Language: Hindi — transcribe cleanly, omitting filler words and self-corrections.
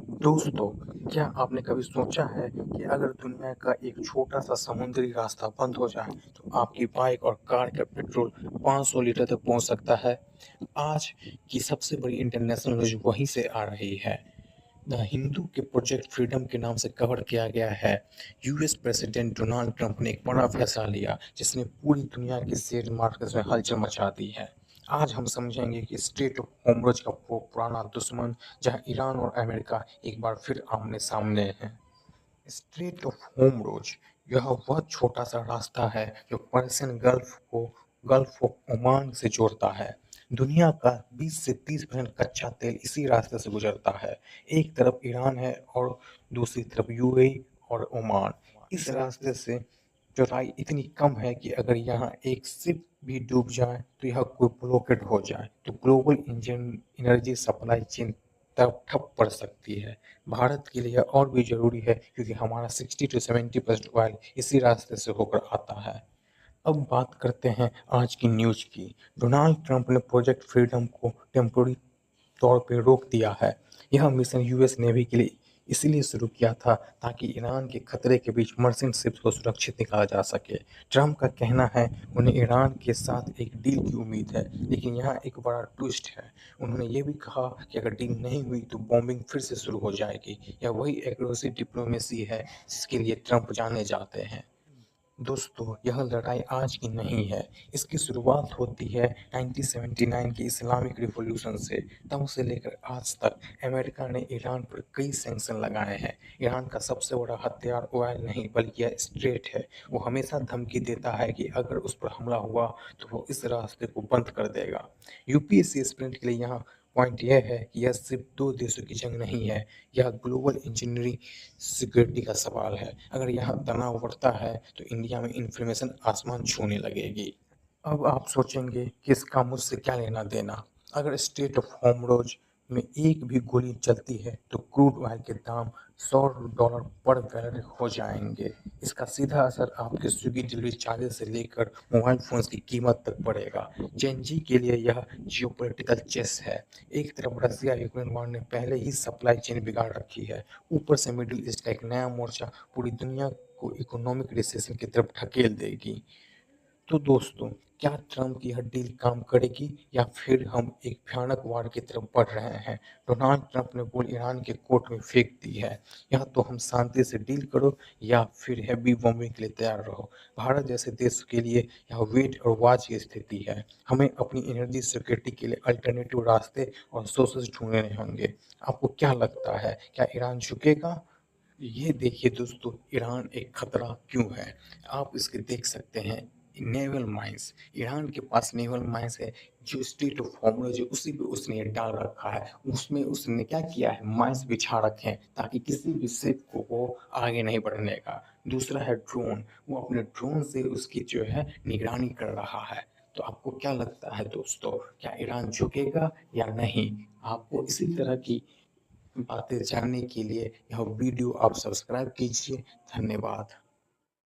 दोस्तों, क्या आपने कभी सोचा है कि अगर दुनिया का एक छोटा-सा समुद्री रास्ता बंद हो जाए, तो आपकी बाइक और कार का पेट्रोल 500 लीटर तक पहुँच सकता है? आज की सबसे बड़ी इंटरनेशनल न्यूज़ वहीं से आ रही है। द हिंदू के प्रोजेक्ट फ्रीडम के नाम से कवर किया गया है। यूएस प्रेसिडेंट डोनाल्ड ट्रंप ने एक बड़ा फैसला लिया, जिसने पूरी दुनिया के शेयर मार्केट में हलचल मचा दी है। आज हम समझेंगे कि स्ट्रेट ऑफ होर्मुज का वो पुराना दुश्मन, जहां ईरान और अमेरिका एक बार फिर आमने-सामने हैं। स्ट्रेट ऑफ होर्मुज यह वह छोटा सा रास्ता है जो पर्शियन गल्फ को गल्फ ऑफ ओमान से जोड़ता है। दुनिया का 20 से 30% कच्चा तेल इसी रास्ते से गुजरता है। एक तरफ ईरान है और दूसरी तरफ यूएई और ओमान। इस रास्ते से चौड़ाई इतनी कम है कि अगर यहाँ एक शिप भी डूब जाए तो यह कोई ब्लॉकेड हो जाए तो global engine energy supply chain तब ठप पड़ सकती है। भारत के लिए और भी ज़रूरी है, क्योंकि हमारा 60 टू 70% ऑयल इसी रास्ते से होकर आता है। अब बात करते हैं आज की न्यूज़ की। डोनाल्ड ट्रंप ने प्रोजेक्ट फ्रीडम को टेम्पोररी तौर पे रोक दिया है। यह मिशन यूएस नेवी के लिए इसलिए शुरू किया था ताकि ईरान के खतरे के बीच मर्चेंट शिप्स को सुरक्षित निकाला जा सके। ट्रंप का कहना है उन्हें ईरान के साथ एक डील की उम्मीद है, लेकिन यहाँ एक बड़ा ट्विस्ट है। उन्होंने ये भी कहा कि अगर डील नहीं हुई तो बॉम्बिंग फिर से शुरू हो जाएगी। यह वही एग्रेसिव डिप्लोमेसी है जिसके लिए ट्रंप जाने जाते हैं। दोस्तों, यह लड़ाई आज की नहीं है। इसकी शुरुआत होती है 1979 की इस्लामिक रिवॉल्यूशन से। तब से लेकर आज तक अमेरिका ने ईरान पर कई सैंक्शन लगाए हैं। ईरान का सबसे बड़ा हथियार ऑयल नहीं बल्कि यह स्ट्रेट है। वो हमेशा धमकी देता है कि अगर उस पर हमला हुआ तो वो इस रास्ते को बंद कर देगा। यूपीएससी स्टूडेंट के लिए यहाँ पॉइंट यह है कि यह सिर्फ दो देशों की जंग नहीं है, यह ग्लोबल इंजीनियरिंग सिक्योरिटी का सवाल है। अगर यहाँ तनाव बढ़ता है तो इंडिया में इन्फॉर्मेशन आसमान छूने लगेगी। अब आप सोचेंगे कि इसका मुझसे क्या लेना देना। अगर स्टेट ऑफ होमरोज में एक भी गोली चलती है तो क्रूड ऑयल के दाम $100 पर बैरल हो जाएंगे। इसका सीधा असर आपके स्विगी डिलीवरी चार्जेस से लेकर मोबाइल फोन्स की कीमत तक पड़ेगा। जेनजी के लिए यह जियोपॉलिटिकल चेस है। एक तरफ रसिया यूक्रेन वॉर ने पहले ही सप्लाई चेन बिगाड़ रखी है, ऊपर से मिडिल ईस्ट का एक नया मोर्चा पूरी दुनिया को इकोनॉमिक रिसेशन की तरफ ढकेल देगी। तो दोस्तों, क्या ट्रंप की यह डील काम करेगी या फिर हम एक भयानक वार की तरफ बढ़ रहे हैं? डोनाल्ड ट्रंप ने बॉल ईरान के कोर्ट में फेंक दी है। या तो हम शांति से डील करो या फिर हैवी बॉम्बिंग के लिए तैयार रहो। भारत जैसे देश के लिए यह वेट और वॉच की स्थिति है। हमें अपनी एनर्जी सिक्योरिटी के लिए अल्टरनेटिव रास्ते और सोर्सेज ढूंढने होंगे। आपको क्या लगता है, क्या ईरान झुकेगा? ये देखिए दोस्तों, ईरान एक खतरा क्यों है। आप इसके देख सकते हैं नेवल माइंस। ईरान के पास नेवल माइंस है, जो स्ट्रेट ऑफ होर्मुज है उसी पे उसने ये डाल रखा है। उसमें उसने क्या किया है, माइंस बिछा रखे हैं ताकि किसी भी शिप को वो आगे नहीं बढ़ने का। दूसरा है ड्रोन, वो अपने ड्रोन से उसकी जो है निगरानी कर रहा है। तो आपको क्या लगता है दोस्तों, क्या ईरान झुकेगा या नहीं? आपको इसी तरह की बातें जानने के लिए यह वीडियो आप सब्सक्राइब कीजिए। धन्यवाद।